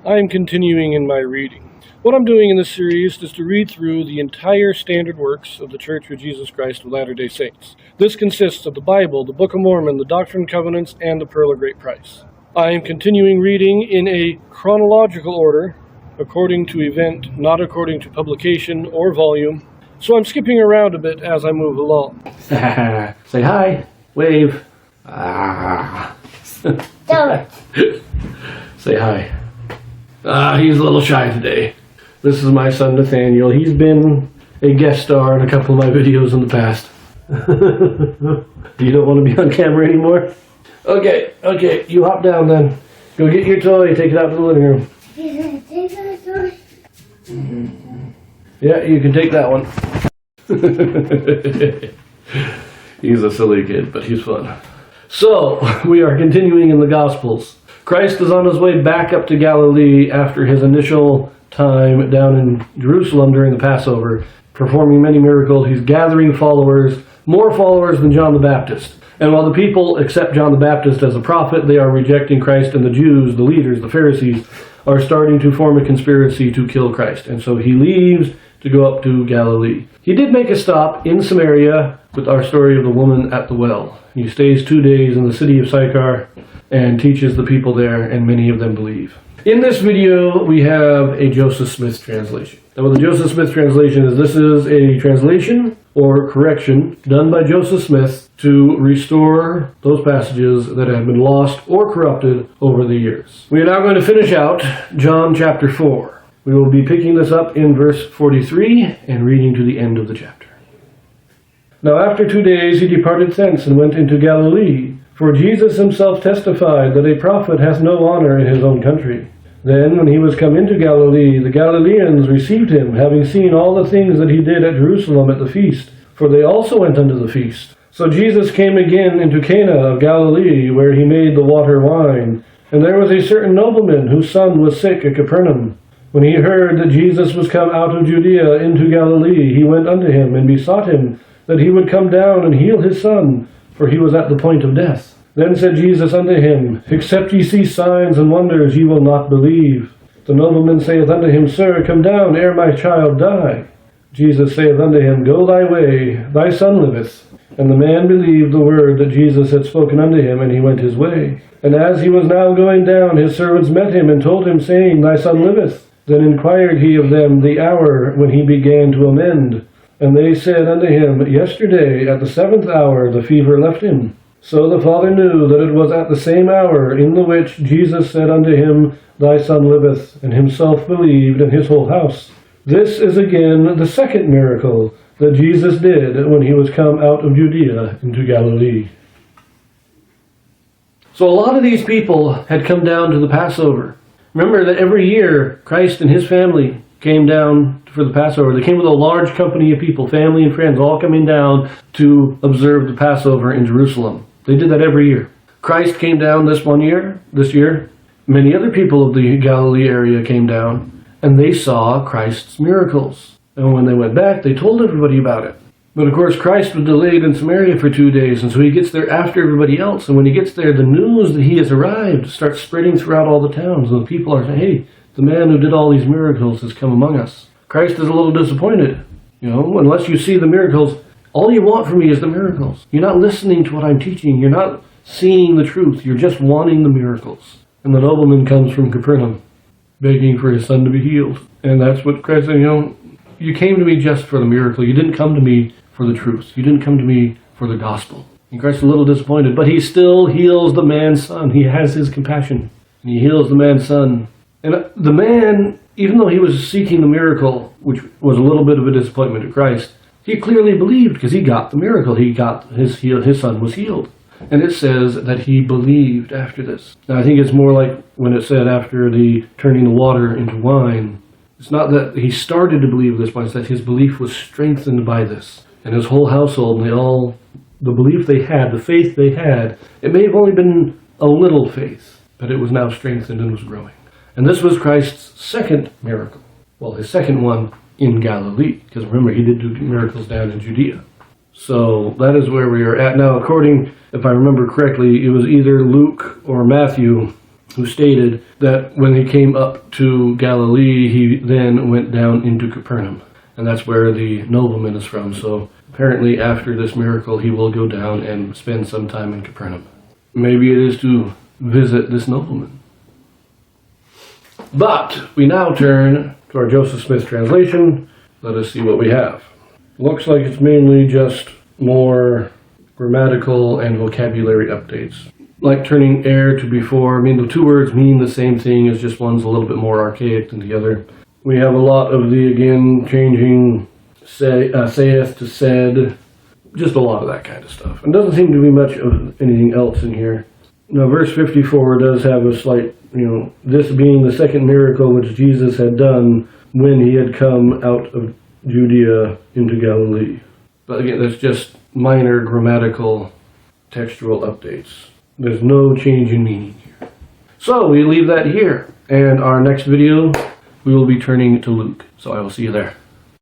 I am continuing in my reading. What I'm doing in this series is to read through the entire standard works of the Church of Jesus Christ of Latter-day Saints. This consists of the Bible, the Book of Mormon, the Doctrine and Covenants, and the Pearl of Great Price. I am continuing reading in a chronological order, according to event, not according to publication or volume, so I'm skipping around a bit as I move along. Say hi. Wave. Don't. Say hi. He's a little shy today. This is my son Nathaniel. He's been a guest star in a couple of my videos in the past. You don't want to be on camera anymore? Okay, you hop down then. Go get your toy, take it out to the living room. Take that toy. Yeah, you can take that one. He's a silly kid, but he's fun. So, we are continuing in the Gospels. Christ is on his way back up to Galilee after his initial time down in Jerusalem during the Passover, performing many miracles. He's gathering followers, more followers than John the Baptist. And while the people accept John the Baptist as a prophet, they are rejecting Christ, and the Jews, the leaders, the Pharisees, are starting to form a conspiracy to kill Christ. And so he leaves to go up to Galilee. He did make a stop in Samaria with our story of the woman at the well. He stays 2 days in the city of Sychar and teaches the people there, and many of them believe. In this video, we have a Joseph Smith translation. Now, what the Joseph Smith translation is, this is a translation or correction done by Joseph Smith to restore those passages that have been lost or corrupted over the years. We are now going to finish out John chapter 4. We will be picking this up in verse 43 and reading to the end of the chapter. Now after 2 days he departed thence and went into Galilee, for Jesus himself testified that a prophet hath no honor in his own country. Then when he was come into Galilee, the Galileans received him, having seen all the things that he did at Jerusalem at the feast, for they also went unto the feast. So Jesus came again into Cana of Galilee, where he made the water wine. And there was a certain nobleman whose son was sick at Capernaum. When he heard that Jesus was come out of Judea into Galilee, he went unto him, and besought him that he would come down and heal his son, for he was at the point of death. Then said Jesus unto him, Except ye see signs and wonders, ye will not believe. The nobleman saith unto him, Sir, come down ere my child die. Jesus saith unto him, Go thy way, thy son liveth. And the man believed the word that Jesus had spoken unto him, and he went his way. And as he was now going down, his servants met him, and told him, saying, Thy son liveth. Then inquired he of them the hour when he began to amend. And they said unto him, Yesterday at the 7th hour the fever left him. So the father knew that it was at the same hour in the which Jesus said unto him, Thy son liveth, and himself believed, and his whole house. This is again the second miracle that Jesus did when he was come out of Judea into Galilee. So a lot of these people had come down to the Passover. Remember that every year Christ and his family came down for the Passover. They came with a large company of people, family and friends, all coming down to observe the Passover in Jerusalem. They did that every year. Christ came down this year. Many other people of the Galilee area came down, and they saw Christ's miracles. And when they went back, they told everybody about it. But of course, Christ was delayed in Samaria for 2 days, and so he gets there after everybody else. And when he gets there, the news that he has arrived starts spreading throughout all the towns. And the people are saying, Hey, the man who did all these miracles has come among us. Christ is a little disappointed. Unless you see the miracles, all you want from me is the miracles. You're not listening to what I'm teaching. You're not seeing the truth. You're just wanting the miracles. And the nobleman comes from Capernaum, begging for his son to be healed. And that's what Christ said, you came to me just for the miracle. You didn't come to me for the truth. You didn't come to me for the gospel. And Christ is a little disappointed, but he still heals the man's son. He has his compassion. And he heals the man's son. And the man, even though he was seeking the miracle, which was a little bit of a disappointment to Christ, he clearly believed because he got the miracle. He got his son was healed. And it says that he believed after this. Now I think it's more like when it said after the turning the water into wine. It's not that he started to believe this, but it's that his belief was strengthened by this. And his whole household, and the belief they had, the faith they had, it may have only been a little faith, but it was now strengthened and was growing. And this was Christ's second miracle. Well, his second one in Galilee, because remember, he did do miracles down in Judea. So that is where we are at now. According, if I remember correctly, it was either Luke or Matthew who stated that when he came up to Galilee, he then went down into Capernaum. And that's where the nobleman is from. So apparently after this miracle, he will go down and spend some time in Capernaum. Maybe it is to visit this nobleman. But we now turn to our Joseph Smith translation. Let us see what we have. Looks like it's mainly just more grammatical and vocabulary updates. Like turning ere to before. I mean, the two words mean the same thing, it's just one's a little bit more archaic than the other. We have a lot of the, again, changing saith to said. Just a lot of that kind of stuff. And doesn't seem to be much of anything else in here. Now, verse 54 does have a slight, this being the second miracle which Jesus had done when he had come out of Judea into Galilee. But again, that's just minor grammatical, textual updates. There's no change in meaning here. So we leave that here. And our next video, we will be turning to Luke. So I will see you there.